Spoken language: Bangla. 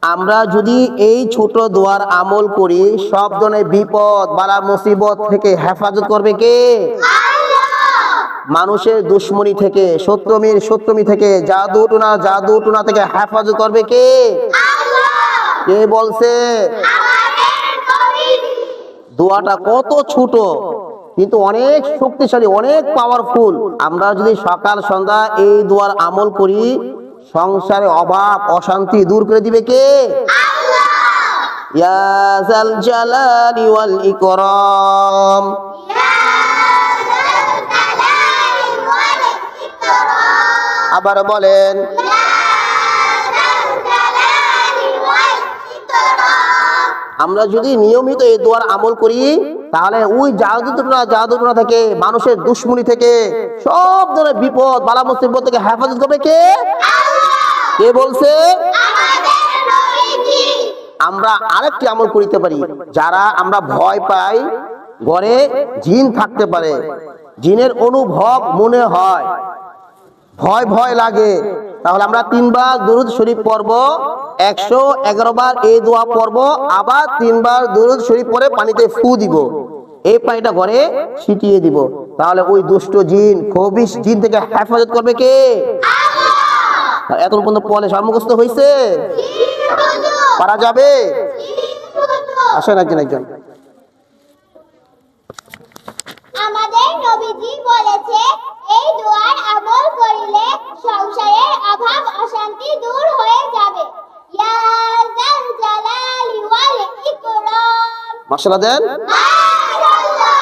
আমরা যদি এই ছোট দোয়ার আমল করি, সব ধরনের বিপদ বালা মুসিবত থেকে হেফাজত করবে কে? মানুষের দুশ্মনী থেকে, শত্রুমি থেকে, জাদু টুনা থেকে হেফাজত করবে কে? কে বলছে? দোয়াটা কত ছোট কিন্তু অনেক শক্তিশালী, অনেক পাওয়ারফুল। আমরা যদি সকাল সন্ধ্যা এই দোয়ার আমল করি, সংসারে অভাব অশান্তি দূর করে দিবে কে? ইয়া যাল জালালি ওয়াল ইকরাম। আবার বলেন, আমরা যদি নিয়মিত এই দোয়ার আমল করি, তাহলে ওই জাদু টুনা থেকে, মানুষের দুশ্মনী থেকে, সব ধরনের বিপদ বালা মুসিবত থেকে হেফাজত করবে কে? কে বলছে? আমরা আরেকটি আমল করিতে পারি। যারা আমরা ভয় পাই, ঘরে জিন থাকতে পারে, জিনের অনুভব মনে হয়, ভয় ভয় লাগে, তাহলে আমরা 3 বার দুরূদ শরীফ পড়ব, 111 বার এই দোয়া পড়ব, আবার 3 বার দুরূদ শরীফ পড়ে পানিতে ফু দিব, এই পানিটা ঘরে ছিটিয়ে দিব। তাহলে ওই দুষ্ট জিন, খবিশ জিন থেকে হেফাজত করবে কে? এতক্ষণ পর্যন্ত পড়লে সব মুখস্থ হয়েছে? পারা যাবে? আসেন একজন। আমাদের নবীজি বলেছে, এই দোয়ার আমল করিলে সংসারের অভাব অশান্তি দূর হয়ে যাবে। ইয়া যাল জালালি ওয়াল ইকরাম। মাশাআল্লাহ দেন।